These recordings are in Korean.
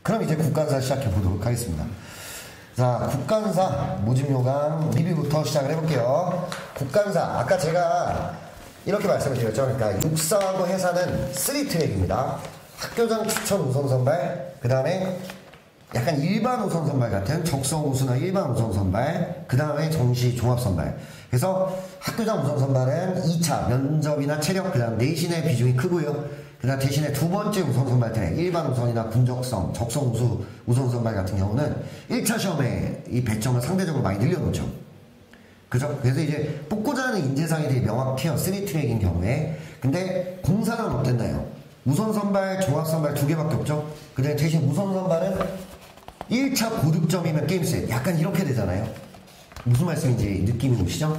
그럼 이제 국간사 시작해 보도록 하겠습니다. 자, 국간사 모집 요강 리뷰부터 시작을 해볼게요. 국간사, 아까 제가 이렇게 말씀을 드렸죠. 그러니까 육사하고 해사는 3트랙입니다. 학교장 추천 우선 선발, 그 다음에 약간 일반 우선 선발 같은 적성 우수나 일반 우선 선발, 그 다음에 정시 종합 선발. 그래서 학교장 우선 선발은 2차 면접이나 체력, 그 다음 내신의 비중이 크고요. 그 다음 대신에 두 번째 우선 선발 트랙, 일반 우선이나 군적성, 적성 우수 우선 선발 같은 경우는 1차 시험에 이 배점을 상대적으로 많이 늘려놓죠. 그죠? 그래서 이제 뽑고자 하는 인재상이 되게 명확해요. 3트랙인 경우에. 근데 공사는 어땠나요? 우선 선발, 종합 선발 두 개밖에 없죠? 그 다음에 대신 우선 선발은 1차 고득점이면 게임셋. 약간 이렇게 되잖아요. 무슨 말씀인지 느낌이 오시죠?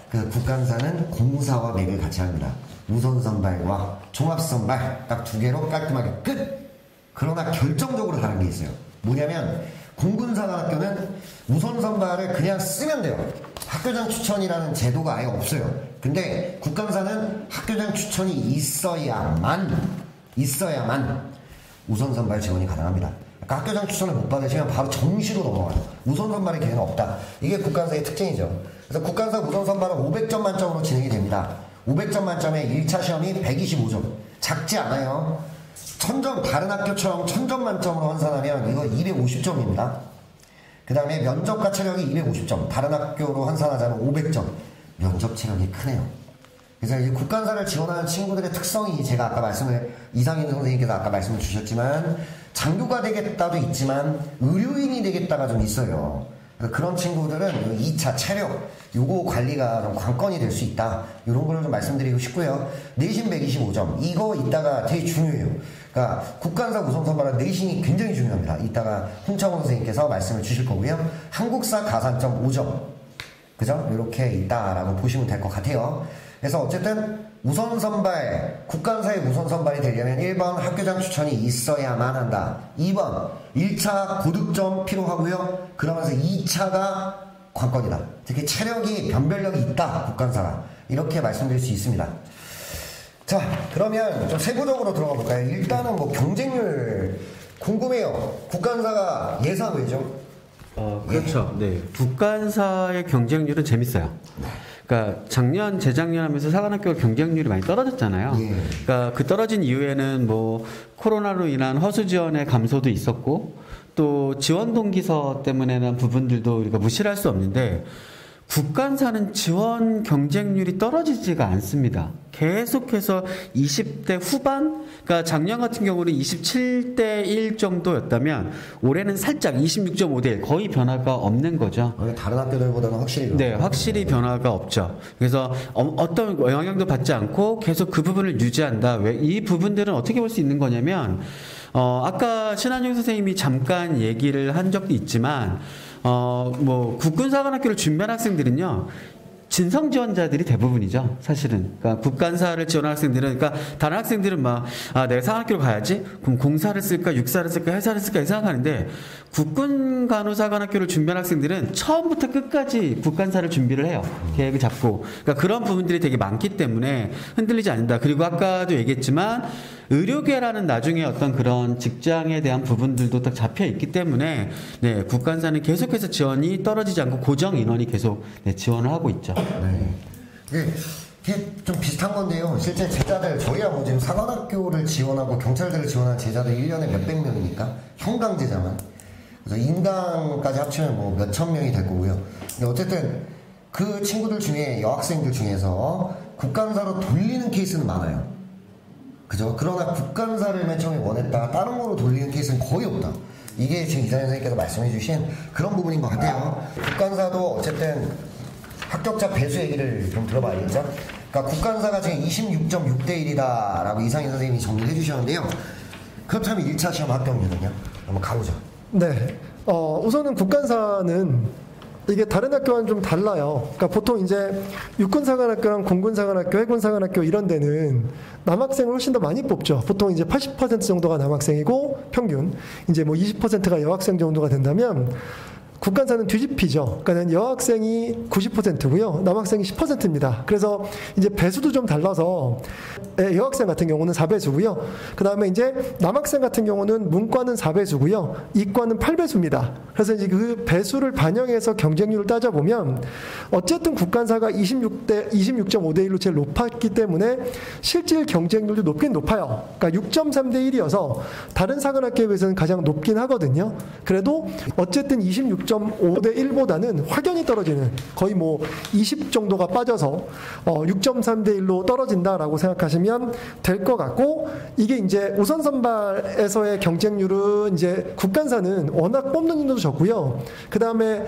그 국간사는 공사와 맥을 같이 합니다. 우선 선발과 종합 선발 딱 두 개로 깔끔하게 끝! 그러나 결정적으로 다른 게 있어요. 뭐냐면 공군사관학교는 우선 선발을 그냥 쓰면 돼요. 학교장 추천이라는 제도가 아예 없어요. 근데 국간사는 학교장 추천이 있어야만 우선 선발 지원이 가능합니다. 그러니까 학교장 추천을 못 받으시면 바로 정시로 넘어가요. 우선 선발의 기회는 없다. 이게 국간사의 특징이죠. 그래서 국간사 우선 선발은 500점 만점으로 진행이 됩니다. 500점 만점에 1차 시험이 125점. 작지 않아요. 1000점, 다른 학교처럼 1000점 만점으로 환산하면 이거 250점입니다. 그 다음에 면접과 체력이 250점. 다른 학교로 환산하자면 500점. 면접 체력이 크네요. 그래서 이제 국간사를 지원하는 친구들의 특성이 제가 아까 이상인 선생님께서 아까 말씀을 주셨지만 장교가 되겠다도 있지만 의료인이 되겠다가 좀 있어요. 그런 친구들은 2차 체력 요거 관리가 좀 관건이 될 수 있다. 이런 걸 좀 말씀드리고 싶고요. 내신 125점 이거 이따가 되게 중요해요. 그러니까 국간사 우선 선발은 내신이 굉장히 중요합니다. 이따가 홍창호 선생님께서 말씀을 주실 거고요. 한국사 가산점 5점 그죠? 이렇게 있다라고 보시면 될 것 같아요. 그래서 어쨌든 우선 선발, 국간사의 우선 선발이 되려면 1번 학교장 추천이 있어야만 한다. 2번 1차 고득점 필요하고요. 그러면서 2차가 관건이다. 특히 체력이 변별력이 있다. 국간사가. 이렇게 말씀드릴 수 있습니다. 자, 그러면 좀 세부적으로 들어가 볼까요? 일단은 뭐 경쟁률 궁금해요. 국간사가 예상 왜죠? 그렇죠. 네. 국간사의 경쟁률은 재밌어요. 네. 그러니까 작년, 재작년 하면서 사관학교 경쟁률이 많이 떨어졌잖아요. 예. 그러니까 그 떨어진 이유에는 뭐 코로나로 인한 허수 지원의 감소도 있었고 또 지원 동기서 때문에 난 부분들도 우리가 무시를 할 수 없는데 국간사는 지원 경쟁률이 떨어지지가 않습니다. 계속해서 20대 후반, 그러니까 작년 같은 경우는 27대 1 정도였다면 올해는 살짝 26.5대 1, 거의 변화가 없는 거죠. 다른 학교들보다는 확실히 네, 확실히 변화가 없죠. 그래서 어떤 영향도 받지 않고 계속 그 부분을 유지한다. 왜 이 부분들은 어떻게 볼 수 있는 거냐면 아까 신한용 선생님이 잠깐 얘기를 한 적도 있지만 뭐 국군사관학교를 준비한 학생들은요 진성 지원자들이 대부분이죠, 사실은. 그러니까 국간사를 지원한 학생들은, 그러니까 다른 학생들은 막 내가 사관학교로 가야지, 그럼 공사를 쓸까, 육사를 쓸까, 해사를 쓸까 이 생각하는데 국군간호사관학교를 준비한 학생들은 처음부터 끝까지 국간사를 준비를 해요. 계획을 잡고. 그러니까 그런 부분들이 되게 많기 때문에 흔들리지 않는다. 그리고 아까도 얘기했지만 의료계라는 나중에 어떤 그런 직장에 대한 부분들도 딱 잡혀 있기 때문에 네, 국간사는 계속해서 지원이 떨어지지 않고 고정 인원이 계속 네, 지원을 하고 있죠. 네. 이게 좀 비슷한 건데요. 실제 제자들, 저희야 뭐 지금 사관학교를 지원하고 경찰대를 지원하는 제자들 1년에 몇백 명이니까 형강 제자만. 그래서 인강까지 합치면 뭐 몇천 명이 될 거고요. 근데 어쨌든 그 친구들 중에 여학생들 중에서 국간사로 돌리는 케이스는 많아요. 그죠? 그러나 국간사를 맨 처음에 원했다가 다른 거로 돌리는 케이스는 거의 없다. 이게 지금 이사님 선생님께서 말씀해 주신 그런 부분인 것 같아요. 국간사도 어쨌든 합격자 배수 얘기를 좀 들어봐야겠죠? 그러니까 국간사가 지금 26.6대 1이다라고 이상희 선생님이 정리를 해주셨는데요. 그렇다면 1차 시험 합격률은요? 한번 가보죠. 네. 우선은 국간사는 이게 다른 학교와는 좀 달라요. 그러니까 보통 이제 육군사관학교랑 공군사관학교, 해군사관학교 이런 데는 남학생을 훨씬 더 많이 뽑죠. 보통 이제 80% 정도가 남학생이고 평균 이제 뭐 20%가 여학생 정도가 된다면 국간사는 뒤집히죠. 그러니까 여학생이 90%고요. 남학생이 10%입니다. 그래서 이제 배수도 좀 달라서 여학생 같은 경우는 4배수고요. 그 다음에 이제 남학생 같은 경우는 문과는 4배수고요. 이과는 8배수입니다. 그래서 이제 그 배수를 반영해서 경쟁률을 따져보면 어쨌든 국간사가 26.5대 1로 제일 높았기 때문에 실질 경쟁률도 높긴 높아요. 그러니까 6.3대 1이어서 다른 사관학교에 비해서는 가장 높긴 하거든요. 그래도 어쨌든 26.5대 1보다는 확연히 떨어지는 거의 뭐 20 정도가 빠져서 6.3대 1로 떨어진다라고 생각하시면 될 것 같고, 이게 이제 우선 선발에서의 경쟁률은 이제 국간사는 워낙 뽑는 인원도 적고요. 그 다음에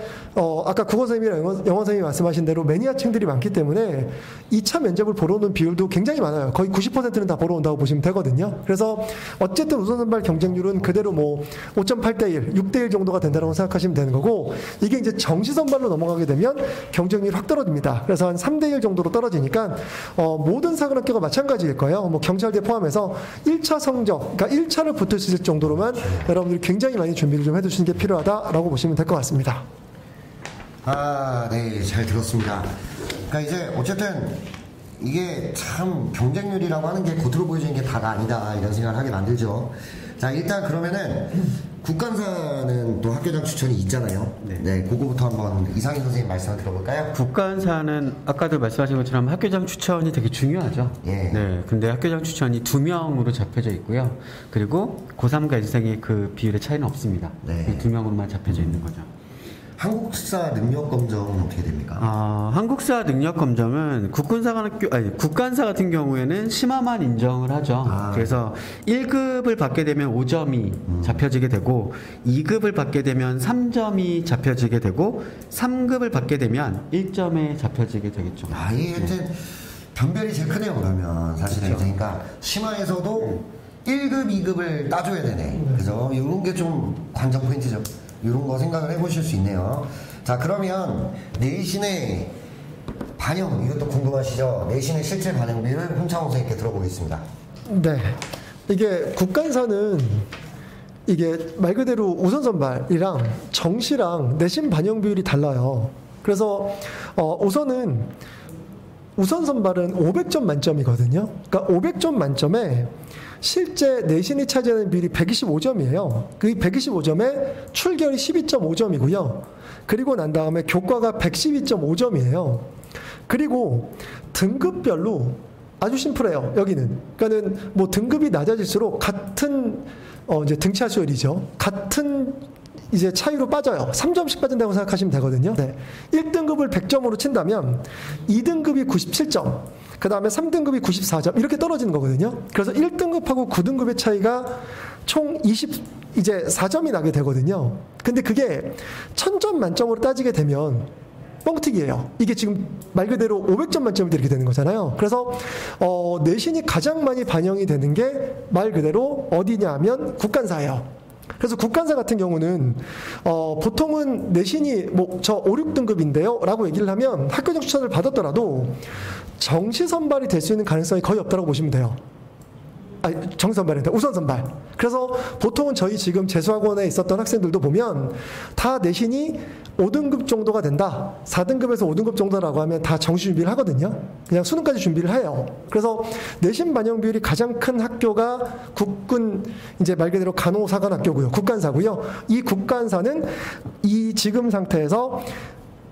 아까 국어 선생님이랑 영어 선생님이 말씀하신 대로 매니아층들이 많기 때문에 2차 면접을 보러 오는 비율도 굉장히 많아요. 거의 90%는 다 보러 온다고 보시면 되거든요. 그래서 어쨌든 우선 선발 경쟁률은 그대로 뭐 5.8대 1, 6대 1 정도가 된다고 생각하시면 되는 거고, 이게 이제 정시 선발로 넘어가게 되면 경쟁률이 확 떨어집니다. 그래서 한 3대 1 정도로 떨어지니까 모든 사관학교가 마찬가지일 거예요. 뭐 경찰대 포함해서 1차 성적, 그러니까 1차를 붙을 수 있을 정도로만 여러분들이 굉장히 많이 준비를 좀 해두시는 게 필요하다라고 보시면 될 것 같습니다. 네, 잘 들었습니다. 그러니까 이제 어쨌든 이게 참 경쟁률이라고 하는 게 겉으로 보여지는 게 다가 아니다, 이런 생각을 하게 만들죠. 자, 일단 그러면은 국간사는 또 학교장 추천이 있잖아요. 네, 그거부터 한번 이상희 선생님 말씀을 들어볼까요? 국간사는 아까도 말씀하신 것처럼 학교장 추천이 되게 중요하죠. 예. 네, 근데 학교장 추천이 2명으로 잡혀져 있고요. 그리고 고3과 인생의 그 비율의 차이는 없습니다. 네. 2명으로만 잡혀져 있는 거죠. 한국사 능력 검정은 어떻게 됩니까? 한국사 능력 검정은 국간사 같은 경우에는 심화만 인정을 하죠. 그래서 1급을 받게 되면 5점이 잡혀지게 되고, 2급을 받게 되면 3점이 잡혀지게 되고, 3급을 받게 되면 1점에 잡혀지게 되겠죠. 이게 이제 변별이 제일 크네요, 그러면. 사실은. 그렇죠. 그러니까 심화에서도 1급, 2급을 따줘야 되네. 그래서 이런 게 좀 관전 포인트죠. 이런 거 생각을 해보실 수 있네요. 자, 그러면 내신의 반영, 이것도 궁금하시죠? 내신의 실제 반영비를 홍창호 선생님께 들어보겠습니다. 네, 이게 국간사는 이게 말 그대로 우선 선발이랑 정시랑 내신 반영 비율이 달라요. 그래서 우선 선발은 500점 만점이거든요. 그러니까 500점 만점에 실제 내신이 차지하는 비율이 125점이에요. 그 125점에 출결이 12.5점이고요. 그리고 난 다음에 교과가 112.5점이에요. 그리고 등급별로 아주 심플해요. 여기는. 그러니까는 뭐 등급이 낮아질수록 같은 이제 등차 수열이죠. 같은 이제 차이로 빠져요. 3점씩 빠진다고 생각하시면 되거든요. 네. 1등급을 100점으로 친다면 2등급이 97점, 그 다음에 3등급이 94점, 이렇게 떨어지는 거거든요. 그래서 1등급하고 9등급의 차이가 총 24점이 나게 되거든요. 근데 그게 1000점 만점으로 따지게 되면 뻥튀기예요. 이게 지금 말 그대로 500점 만점이 이렇게 되는 거잖아요. 그래서 내신이 가장 많이 반영이 되는 게 말 그대로 어디냐 하면 국간사예요. 그래서 국간사 같은 경우는 보통은 내신이 뭐 저 5, 6등급인데요 라고 얘기를 하면 학교장 추천을 받았더라도 정시 선발이 될 수 있는 가능성이 거의 없다고 보시면 돼요. 정시 선발인데 우선 선발. 그래서 보통은 저희 지금 재수학원에 있었던 학생들도 보면 다 내신이 5등급 정도가 된다, 4등급에서 5등급 정도라고 하면 다 정시 준비를 하거든요. 그냥 수능까지 준비를 해요. 그래서 내신 반영 비율이 가장 큰 학교가 국군, 이제 말 그대로 간호사관학교고요. 국간사고요. 이 국간사는 이 지금 상태에서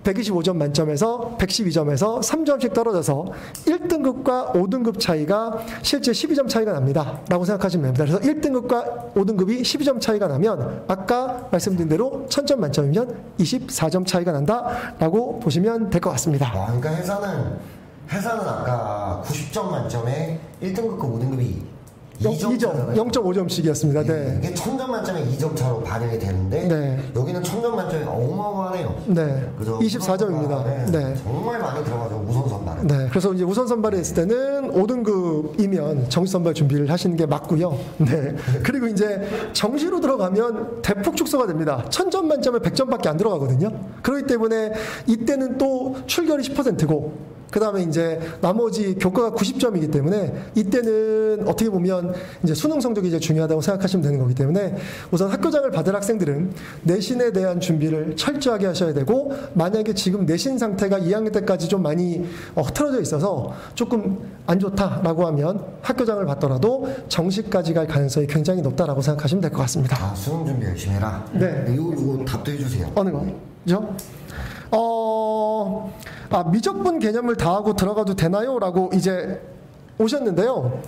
125점 만점에서 112점에서 3점씩 떨어져서 1등급과 5등급 차이가 실제 12점 차이가 납니다 라고 생각하시면 됩니다. 그래서 1등급과 5등급이 12점 차이가 나면 아까 말씀드린 대로 1000점 만점이면 24점 차이가 난다 라고 보시면 될 것 같습니다. 그러니까 회사는 아까 90점 만점에 1등급과 5등급이 2점, 0.5점씩이었습니다. 네. 이게 1000점 만점에 2점 차로 반영이 되는데, 네. 여기는 1000점 만점에 어마어마하네요. 네. 그죠? 24점입니다. 네. 정말 많이 들어가죠, 우선 선발은. 네. 그래서 이제 우선 선발에 있을 때는 5등급이면 정시 선발 준비를 하시는 게 맞고요. 네. 그리고 이제 정시로 들어가면 대폭 축소가 됩니다. 1000점 만점에 100점밖에 안 들어가거든요. 그렇기 때문에 이때는 또 출결이 10%고, 그 다음에 이제 나머지 교과가 90점이기 때문에 이때는 어떻게 보면 이제 수능 성적이 제일 중요하다고 생각하시면 되는 거기 때문에 우선 학교장을 받을 학생들은 내신에 대한 준비를 철저하게 하셔야 되고, 만약에 지금 내신 상태가 2학년 때까지 좀 많이 흐트러져 있어서 조금 안 좋다라고 하면 학교장을 받더라도 정시까지 갈 가능성이 굉장히 높다라고 생각하시면 될 것 같습니다. 아, 수능 준비 열심히 해라. 네. 이거 답도 해주세요. 어느 거죠? 미적분 개념을 다 하고 들어가도 되나요? 라고 이제 오셨는데요.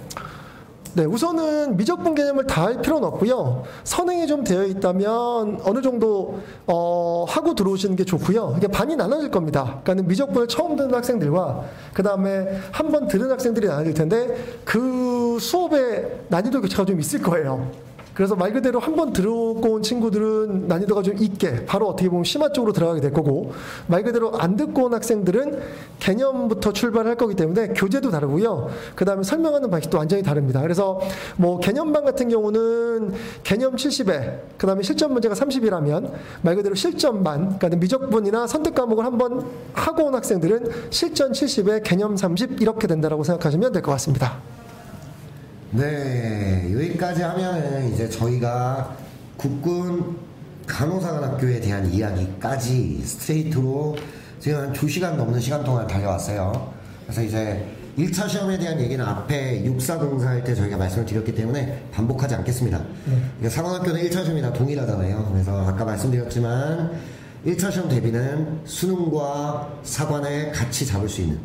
네, 우선은 미적분 개념을 다 할 필요는 없고요. 선행이 좀 되어 있다면 어느 정도 하고 들어오시는 게 좋고요. 이게 반이 나눠질 겁니다. 그러니까 미적분을 처음 듣는 학생들과 그 다음에 한 번 들은 학생들이 나눠질 텐데 그 수업의 난이도 교차가 좀 있을 거예요. 그래서 말 그대로 한 번 들어오고 온 친구들은 난이도가 좀 있게 바로 어떻게 보면 심화 쪽으로 들어가게 될 거고, 말 그대로 안 듣고 온 학생들은 개념부터 출발할 거기 때문에 교재도 다르고요. 그 다음에 설명하는 방식도 완전히 다릅니다. 그래서 뭐 개념반 같은 경우는 개념 70에 그 다음에 실전 문제가 30이라면 말 그대로 실전반, 그러니까 미적분이나 선택 과목을 한번 하고 온 학생들은 실전 70에 개념 30 이렇게 된다라고 생각하시면 될 것 같습니다. 네, 여기까지 하면은 이제 저희가 국군 간호사관학교에 대한 이야기까지 스트레이트로 지금 한 2시간 넘는 시간 동안 달려왔어요. 그래서 이제 1차 시험에 대한 얘기는 앞에 육사공사 할 때 저희가 말씀을 드렸기 때문에 반복하지 않겠습니다. 사관학교는 1차 시험이 다 동일하잖아요. 그래서 아까 말씀드렸지만 1차 시험 대비는 수능과 사관을 같이 잡을 수 있는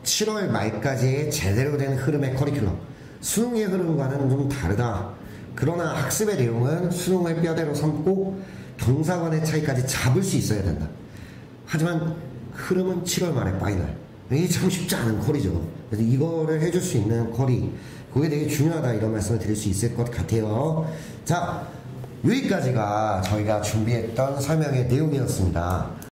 7월 말까지 제대로 된 흐름의 커리큘럼, 수능의 흐름과는 좀 다르다. 그러나 학습의 내용은 수능을 뼈대로 삼고 경사관의 차이까지 잡을 수 있어야 된다. 하지만 흐름은 7월 말에 파이널. 이게 참 쉽지 않은 컬이죠. 그래서 이거를 해줄 수 있는 컬이 그게 되게 중요하다, 이런 말씀을 드릴 수 있을 것 같아요. 자, 여기까지가 저희가 준비했던 설명의 내용이었습니다.